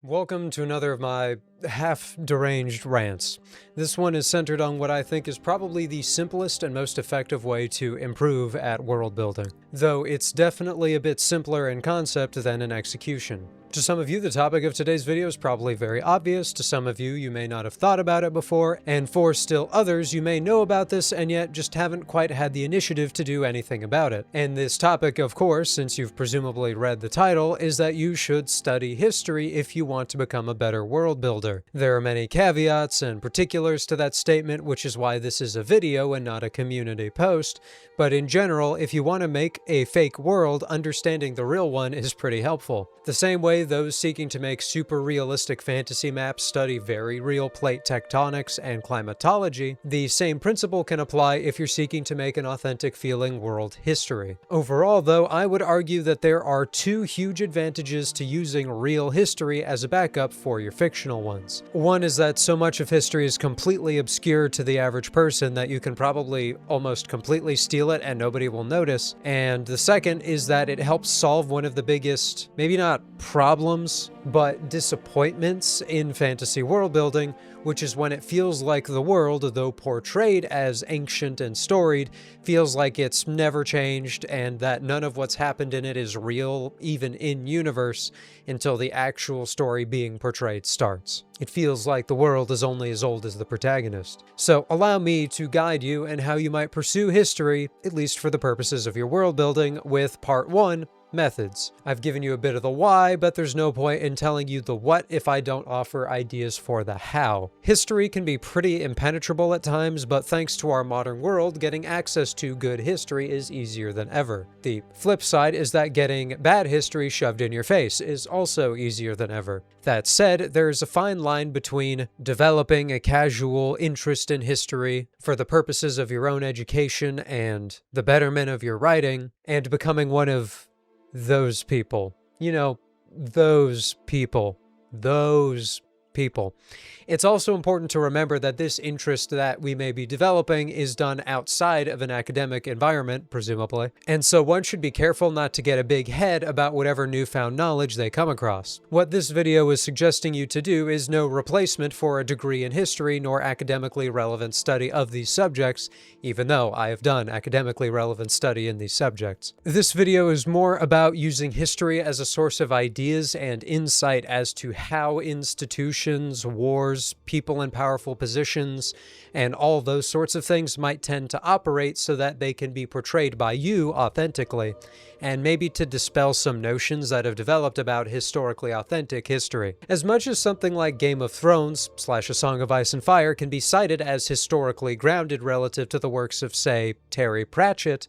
Welcome to another of my half-deranged rants. This one is centered on what I think is probably the simplest and most effective way to improve at world building, though it's definitely a bit simpler in concept than in execution. To some of you, the topic of today's video is probably very obvious. To some of you, you may not have thought about it before, and for still others, you may know about this and yet just haven't quite had the initiative to do anything about it. And this topic, of course, since you've presumably read the title, is that you should study history if you want to become a better world builder. There are many caveats and particulars to that statement, which is why this is a video and not a community post, but in general, if you want to make a fake world, understanding the real one is pretty helpful. The same way those seeking to make super realistic fantasy maps study very real plate tectonics and climatology, the same principle can apply if you're seeking to make an authentic feeling world history. Overall, though, I would argue that there are two huge advantages to using real history as a backup for your fictional ones. One is that so much of history is completely obscure to the average person that you can probably almost completely steal it and nobody will notice. And the second is that it helps solve one of the biggest, maybe not problems, but disappointments in fantasy world building, which is when it feels like the world, though portrayed as ancient and storied, feels like it's never changed and that none of what's happened in it is real, even in universe, until the actual story being portrayed starts. It feels like the world is only as old as the protagonist. So allow me to guide you in how you might pursue history, at least for the purposes of your world building, with part 1, methods. I've given you a bit of the why, but there's no point in telling you the what if I don't offer ideas for the how. History can be pretty impenetrable at times, but thanks to our modern world, getting access to good history is easier than ever. The flip side is that getting bad history shoved in your face is also easier than ever. That said, there's a fine line between developing a casual interest in history for the purposes of your own education and the betterment of your writing, and becoming one of those people. You know, those people. Those people. It's also important to remember that this interest that we may be developing is done outside of an academic environment, presumably, and so one should be careful not to get a big head about whatever newfound knowledge they come across. What this video is suggesting you to do is no replacement for a degree in history nor academically relevant study of these subjects, even though I have done academically relevant study in these subjects. This video is more about using history as a source of ideas and insight as to how institutions, wars, people in powerful positions, and all those sorts of things might tend to operate so that they can be portrayed by you authentically, and maybe to dispel some notions that have developed about historically authentic history. As much as something like Game of Thrones / A Song of Ice and Fire can be cited as historically grounded relative to the works of, say, Terry Pratchett,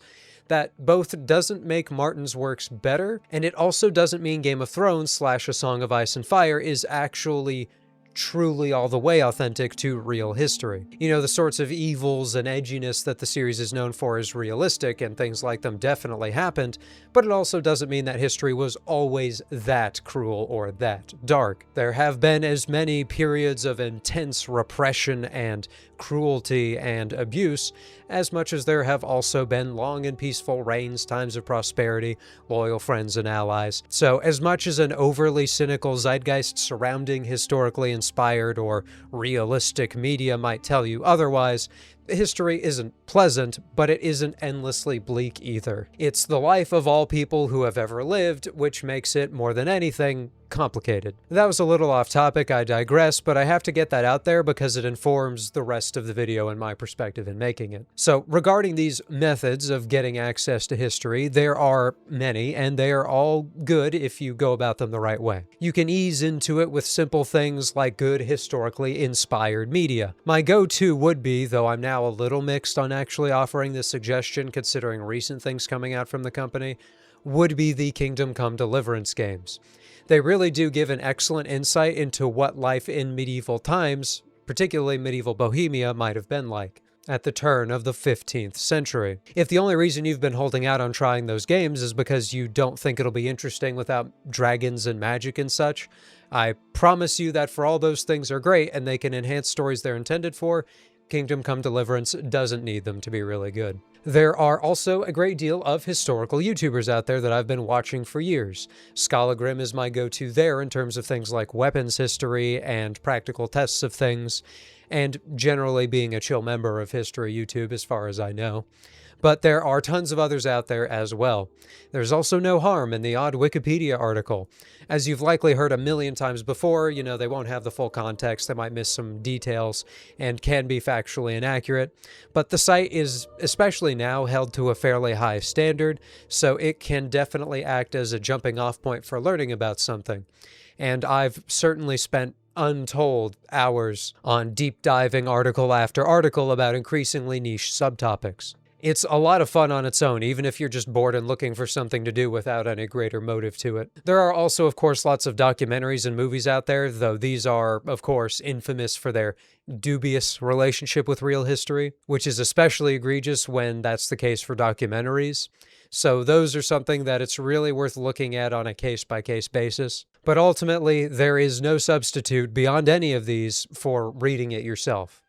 that both doesn't make Martin's works better, and it also doesn't mean Game of Thrones / A Song of Ice and Fire is actually truly all the way authentic to real history. You know, the sorts of evils and edginess that the series is known for is realistic, and things like them definitely happened, but it also doesn't mean that history was always that cruel or that dark. There have been as many periods of intense repression and cruelty and abuse, as much as there have also been long and peaceful reigns, times of prosperity, loyal friends and allies. So as much as an overly cynical zeitgeist surrounding historically inspired or realistic media might tell you otherwise, history isn't pleasant, but it isn't endlessly bleak either. It's the life of all people who have ever lived, which makes it, more than anything, complicated. That was a little off topic, I digress, but I have to get that out there because it informs the rest of the video and my perspective in making it. So, regarding these methods of getting access to history, there are many, and they are all good if you go about them the right way. You can ease into it with simple things like good historically inspired media. My go-to would be, though I'm now a little mixed on actually offering this suggestion considering recent things coming out from the company, would be the Kingdom Come Deliverance games. They really do give an excellent insight into what life in medieval times, particularly medieval Bohemia, might have been like at the turn of the 15th century. If the only reason you've been holding out on trying those games is because you don't think it'll be interesting without dragons and magic and such, I promise you that for all those things are great and they can enhance stories they're intended for, Kingdom Come Deliverance doesn't need them to be really good. There are also a great deal of historical YouTubers out there that I've been watching for years. Scholagrim is my go-to there in terms of things like weapons history and practical tests of things, and generally being a chill member of History YouTube as far as I know. But there are tons of others out there as well. There's also no harm in the odd Wikipedia article. As you've likely heard a million times before, they won't have the full context, they might miss some details, and can be factually inaccurate. But the site is, especially now, held to a fairly high standard, so it can definitely act as a jumping off point for learning about something. And I've certainly spent untold hours on deep diving article after article about increasingly niche subtopics. It's a lot of fun on its own, even if you're just bored and looking for something to do without any greater motive to it. There are also, of course, lots of documentaries and movies out there, though these are, of course, infamous for their dubious relationship with real history, which is especially egregious when that's the case for documentaries. So those are something that it's really worth looking at on a case-by-case basis. But ultimately, there is no substitute beyond any of these for reading it yourself.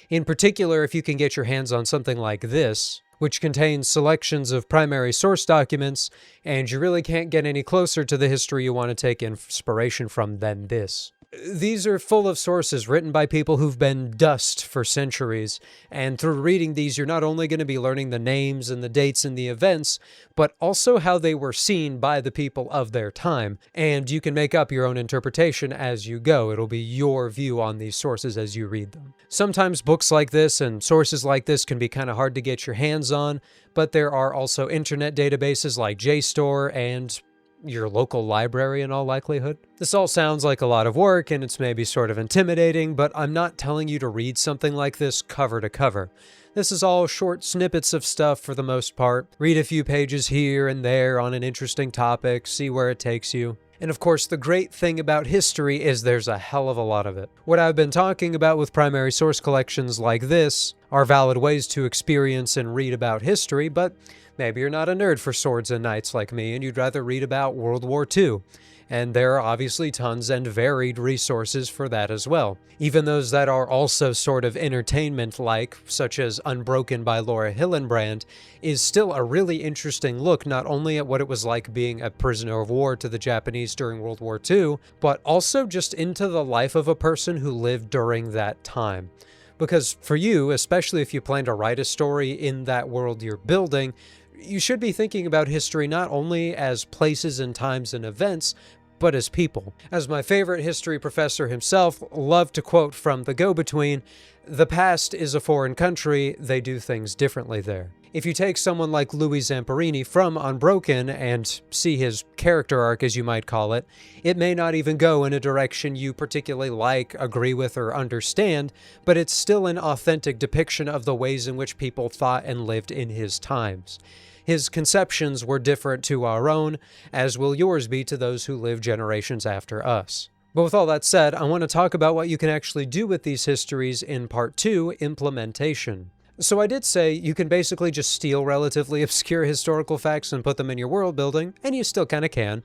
In particular, if you can get your hands on something like this, which contains selections of primary source documents, and you really can't get any closer to the history you want to take inspiration from than this. These are full of sources written by people who've been dust for centuries, and through reading these, you're not only going to be learning the names and the dates and the events, but also how they were seen by the people of their time, and you can make up your own interpretation as you go. It'll be your view on these sources as you read them. Sometimes books like this and sources like this can be kind of hard to get your hands on, but there are also internet databases like JSTOR and your local library in all likelihood. This all sounds like a lot of work and it's maybe sort of intimidating, but I'm not telling you to read something like this cover to cover. This is all short snippets of stuff for the most part. Read a few pages here and there on an interesting topic, see where it takes you. And of course, the great thing about history is there's a hell of a lot of it. What I've been talking about with primary source collections like this are valid ways to experience and read about history, but maybe you're not a nerd for swords and knights like me and you'd rather read about World War II. And there are obviously tons and varied resources for that as well. Even those that are also sort of entertainment-like, such as Unbroken by Laura Hillenbrand, is still a really interesting look not only at what it was like being a prisoner of war to the Japanese during World War II, but also just into the life of a person who lived during that time. Because for you, especially if you plan to write a story in that world you're building, you should be thinking about history not only as places and times and events, but as people. As my favorite history professor himself loved to quote from The Go-Between, "The past is a foreign country, they do things differently there." If you take someone like Louis Zamperini from Unbroken and see his character arc, as you might call it, it may not even go in a direction you particularly like, agree with, or understand, but it's still an authentic depiction of the ways in which people thought and lived in his times. His conceptions were different to our own, as will yours be to those who live generations after us. But with all that said, I want to talk about what you can actually do with these histories in Part 2, Implementation. So I did say you can basically just steal relatively obscure historical facts and put them in your world building, and you still kind of can.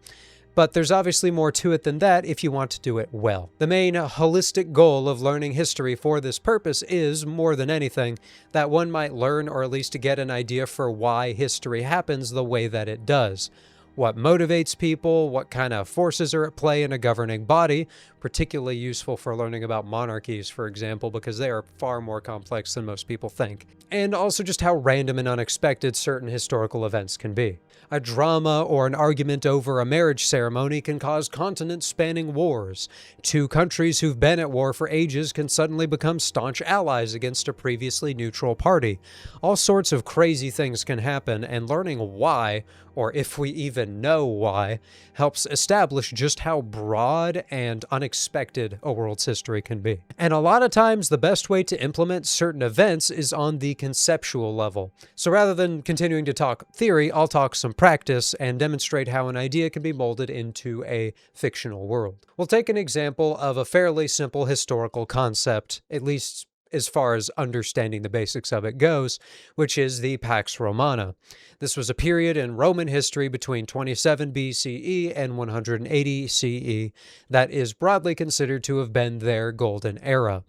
But there's obviously more to it than that if you want to do it well. The main holistic goal of learning history for this purpose is, more than anything, that one might learn or at least get an idea for why history happens the way that it does. What motivates people, what kind of forces are at play in a governing body, particularly useful for learning about monarchies, for example, because they are far more complex than most people think. And also just how random and unexpected certain historical events can be. A drama or an argument over a marriage ceremony can cause continent-spanning wars. Two countries who've been at war for ages can suddenly become staunch allies against a previously neutral party. All sorts of crazy things can happen, and learning why, or if we even know why, helps establish just how broad and unexpected a world's history can be. And a lot of times, the best way to implement certain events is on the conceptual level. So rather than continuing to talk theory, I'll talk some practice and demonstrate how an idea can be molded into a fictional world. We'll take an example of a fairly simple historical concept, at least as far as understanding the basics of it goes, which is the Pax Romana. This was a period in Roman history between 27 BCE and 180 CE that is broadly considered to have been their golden era.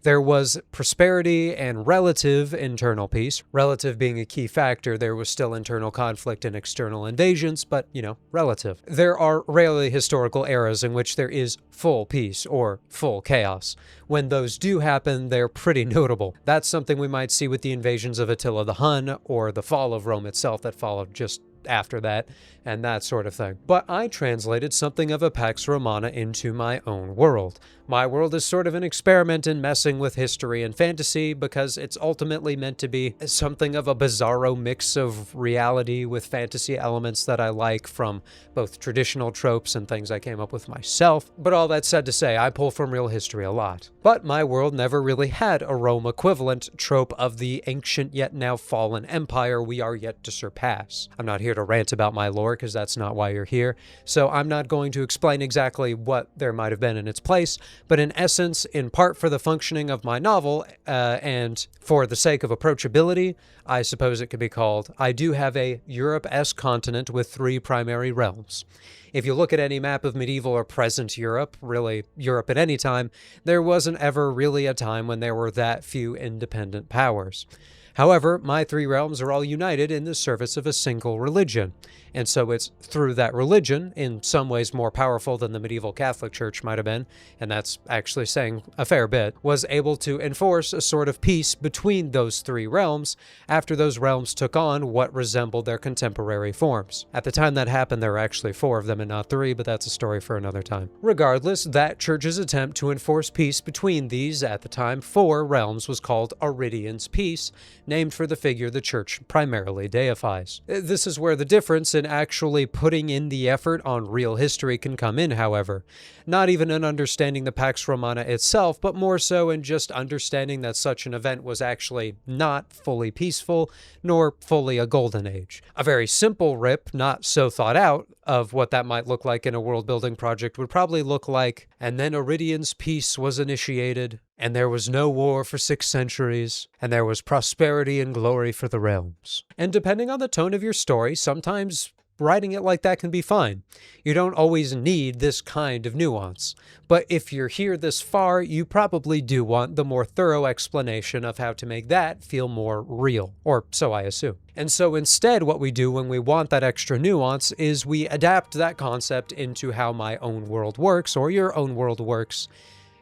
There was prosperity and relative internal peace. Relative being a key factor, there was still internal conflict and external invasions, but, relative. There are rarely historical eras in which there is full peace or full chaos. When those do happen, they're pretty notable. That's something we might see with the invasions of Attila the Hun or the fall of Rome itself that followed just after that, and that sort of thing. But I translated something of a Pax Romana into my own world. My world is sort of an experiment in messing with history and fantasy because it's ultimately meant to be something of a bizarro mix of reality with fantasy elements that I like from both traditional tropes and things I came up with myself. But all that said to say, I pull from real history a lot. But my world never really had a Rome equivalent trope of the ancient yet now fallen empire we are yet to surpass. I'm not here to rant about my lore because that's not why you're here, so I'm not going to explain exactly what there might have been in its place, but in essence, in part for the functioning of my novel, and for the sake of approachability, I suppose it could be called, I do have a Europe-esque continent with 3 primary realms. If you look at any map of medieval or present Europe, really Europe at any time, there wasn't ever really a time when there were that few independent powers. However, my 3 realms are all united in the service of a single religion, and so it's through that religion, in some ways more powerful than the medieval Catholic Church might have been, and that's actually saying a fair bit, was able to enforce a sort of peace between those 3 realms after those realms took on what resembled their contemporary forms. At the time that happened, there were actually 4 of them and not 3, but that's a story for another time. Regardless, that church's attempt to enforce peace between these, at the time, 4 realms was called Aridian's Peace, named for the figure the church primarily deifies. This is where the difference in actually putting in the effort on real history can come in, however. Not even in understanding the Pax Romana itself, but more so in just understanding that such an event was actually not fully peaceful, nor fully a golden age. A very simple rip, not so thought out, of what that might look like in a world-building project would probably look like, and then Aridian's peace was initiated, and there was no war for 6 centuries, and there was prosperity and glory for the realms. And depending on the tone of your story, sometimes writing it like that can be fine. You don't always need this kind of nuance. But if you're here this far, you probably do want the more thorough explanation of how to make that feel more real. Or so I assume. And so instead, what we do when we want that extra nuance is we adapt that concept into how my own world works, or your own world works,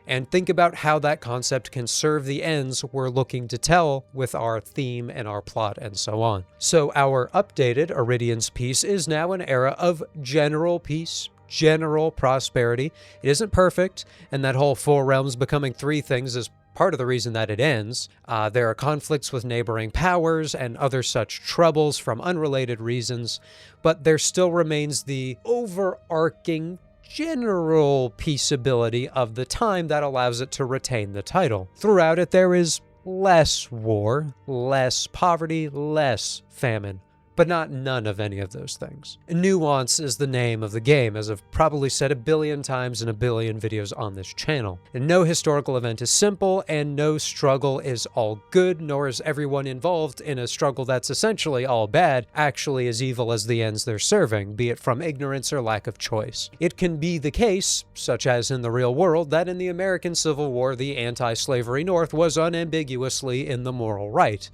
and think about how that concept can serve the ends we're looking to tell with our theme and our plot and so on. So our updated Aridian's Peace is now an era of general peace, general prosperity. It isn't perfect, and that whole 4 realms becoming 3 things is part of the reason that it ends. There are conflicts with neighboring powers and other such troubles from unrelated reasons, but there still remains the overarching general peaceability of the time that allows it to retain the title. Throughout it, there is less war, less poverty, less famine, but not none of any of those things. Nuance is the name of the game, as I've probably said a billion times in a billion videos on this channel. And no historical event is simple, and no struggle is all good, nor is everyone involved in a struggle that's essentially all bad actually as evil as the ends they're serving, be it from ignorance or lack of choice. It can be the case, such as in the real world, that in the American Civil War, the anti-slavery North was unambiguously in the moral right.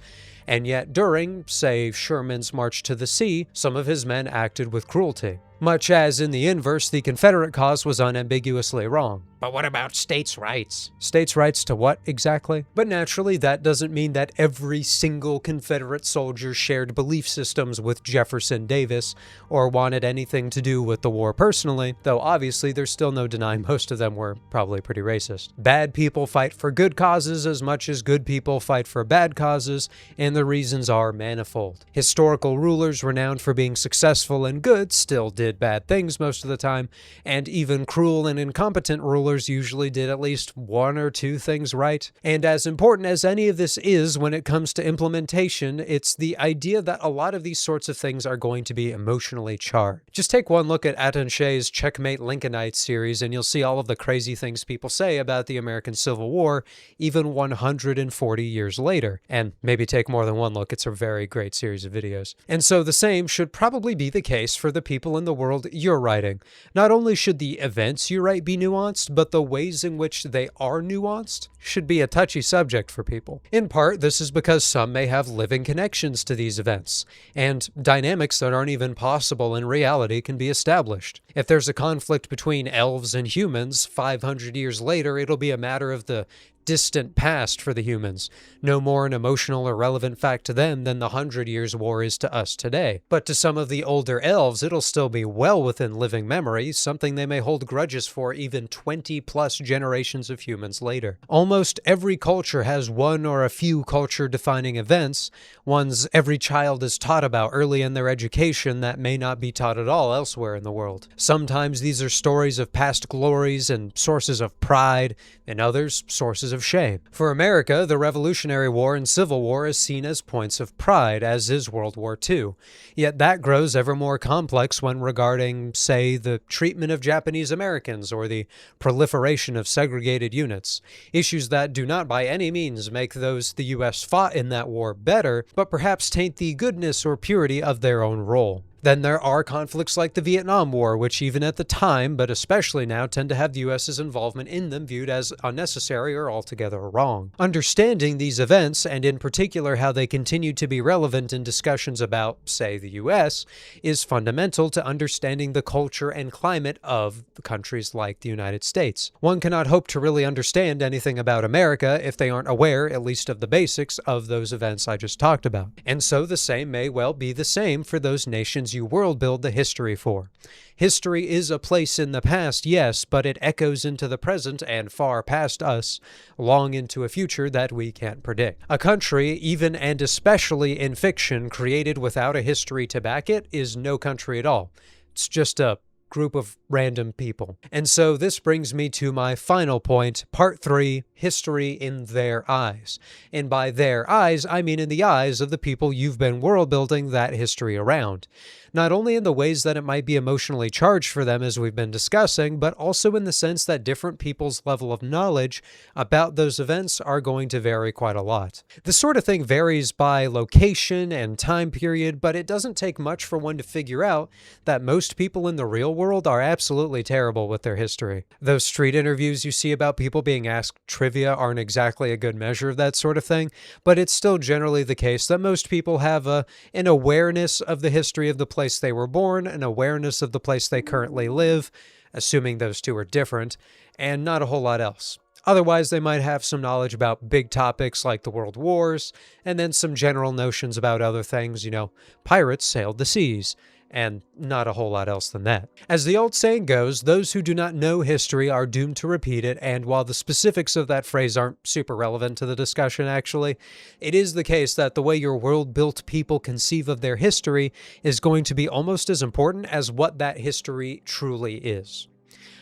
And yet during, say, Sherman's March to the Sea, some of his men acted with cruelty. Much as, in the inverse, the Confederate cause was unambiguously wrong. But what about states' rights? States' rights to what, exactly? But naturally, that doesn't mean that every single Confederate soldier shared belief systems with Jefferson Davis, or wanted anything to do with the war personally, though obviously there's still no denying most of them were probably pretty racist. Bad people fight for good causes as much as good people fight for bad causes, and the reasons are manifold. Historical rulers renowned for being successful and good still did bad things most of the time, and even cruel and incompetent rulers rulers usually did at least one or two things right. And as important as any of this is when it comes to implementation, it's the idea that a lot of these sorts of things are going to be emotionally charged. Just take one look at Attanché's Checkmate Lincolnite series and you'll see all of the crazy things people say about the American Civil War even 140 years later. And maybe take more than one look, it's a very great series of videos. And so the same should probably be the case for the people in the world you're writing. Not only should the events you write be nuanced, but the ways in which they are nuanced should be a touchy subject for people. In part, this is because some may have living connections to these events, and dynamics that aren't even possible in reality can be established. If there's a conflict between elves and humans, 500 years later, it'll be a matter of the distant past for the humans, no more an emotional or relevant fact to them than the 100 Years' War is to us today. But to some of the older elves, it'll still be well within living memory, something they may hold grudges for even 20+ generations of humans later. Almost every culture has one or a few culture-defining events, ones every child is taught about early in their education that may not be taught at all elsewhere in the world. Sometimes these are stories of past glories and sources of pride, and others, sources of shame. For America, the Revolutionary War and Civil War is seen as points of pride, as is World War II. Yet that grows ever more complex when regarding, say, the treatment of Japanese Americans or the proliferation of segregated units. Issues that do not by any means make those the U.S. fought in that war better, but perhaps taint the goodness or purity of their own role. Then there are conflicts like the Vietnam War, which even at the time, but especially now, tend to have the U.S.'s involvement in them viewed as unnecessary or altogether wrong. Understanding these events, and in particular how they continue to be relevant in discussions about, say, the U.S., is fundamental to understanding the culture and climate of countries like the United States. One cannot hope to really understand anything about America if they aren't aware, at least of the basics, of those events I just talked about. And so the same may well be the same for those nations you world build the history for. History is a place in the past, yes, but it echoes into the present and far past us, long into a future that we can't predict. A country, even and especially in fiction, created without a history to back it, is no country at all. It's just a group of random people. And so this brings me to my final point, part 3, history in their eyes. And by their eyes, I mean in the eyes of the people you've been world building that history around. Not only in the ways that it might be emotionally charged for them as we've been discussing, but also in the sense that different people's level of knowledge about those events are going to vary quite a lot. This sort of thing varies by location and time period, but it doesn't take much for one to figure out that most people in the real world are absolutely terrible with their history. Those street interviews you see about people being asked trivia aren't exactly a good measure of that sort of thing, but it's still generally the case that most people have an awareness of the history of the place they were born, an awareness of the place they currently live, assuming those two are different, and not a whole lot else. Otherwise, they might have some knowledge about big topics like the World Wars, and then some general notions about other things, pirates sailed the seas, and not a whole lot else than that. As the old saying goes, those who do not know history are doomed to repeat it, and while the specifics of that phrase aren't super relevant to the discussion actually, it is the case that the way your world-built people conceive of their history is going to be almost as important as what that history truly is.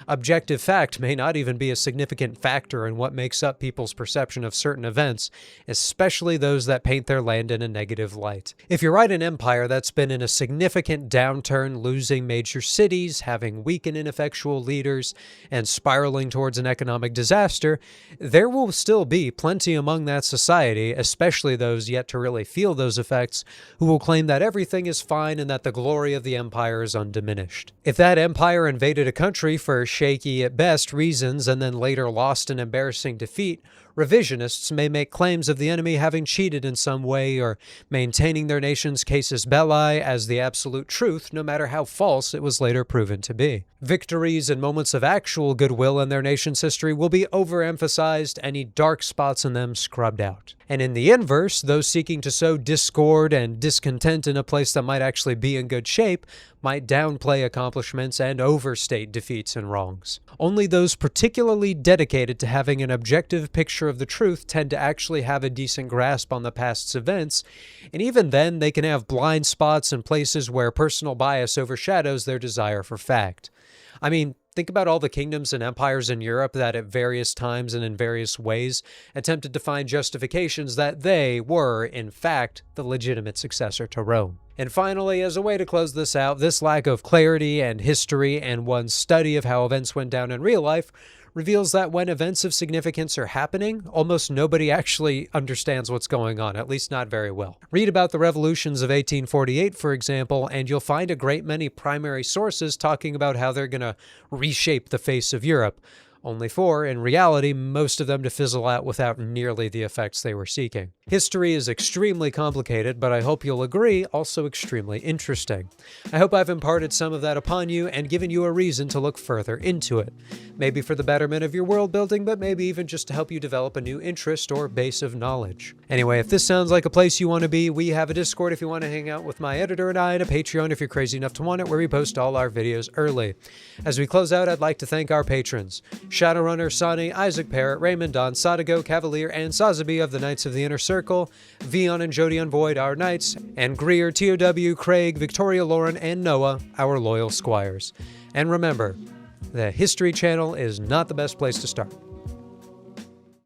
Objective fact may not even be a significant factor in what makes up people's perception of certain events, especially those that paint their land in a negative light. If you write an empire that's been in a significant downturn, losing major cities, having weak and ineffectual leaders, and spiraling towards an economic disaster, there will still be plenty among that society, especially those yet to really feel those effects, who will claim that everything is fine and that the glory of the empire is undiminished. If that empire invaded a country for shaky at best reasons and then later lost an embarrassing defeat, revisionists may make claims of the enemy having cheated in some way or maintaining their nation's casus belli as the absolute truth, no matter how false it was later proven to be. Victories and moments of actual goodwill in their nation's history will be overemphasized, any dark spots in them scrubbed out. And in the inverse, those seeking to sow discord and discontent in a place that might actually be in good shape might downplay accomplishments and overstate defeats and wrongs. Only those particularly dedicated to having an objective picture of the truth tend to actually have a decent grasp on the past's events, and even then they can have blind spots in places where personal bias overshadows their desire for fact. I mean, Think about all the kingdoms and empires in Europe that at various times and in various ways attempted to find justifications that they were, in fact, the legitimate successor to Rome. And finally, as a way to close this out, this lack of clarity and history and one's study of how events went down in real life reveals that when events of significance are happening, almost nobody actually understands what's going on, at least not very well. Read about the revolutions of 1848, for example, and you'll find a great many primary sources talking about how they're going to reshape the face of Europe, only for, in reality, most of them to fizzle out without nearly the effects they were seeking. History is extremely complicated, but I hope you'll agree, also extremely interesting. I hope I've imparted some of that upon you and given you a reason to look further into it. Maybe for the betterment of your world building, but maybe even just to help you develop a new interest or base of knowledge. Anyway, if this sounds like a place you want to be, we have a Discord if you want to hang out with my editor and I, and a Patreon if you're crazy enough to want it, where we post all our videos early. As we close out, I'd like to thank our patrons: Shadowrunner, Sani, Isaac Parrott, Raymond Don, Sadago, Cavalier, and Sazabi of the Knights of the Inner Circle, Vion and Jody Unvoid, our Knights, and Greer, TOW, Craig, Victoria Lauren, and Noah, our loyal squires. And remember, the History Channel is not the best place to start.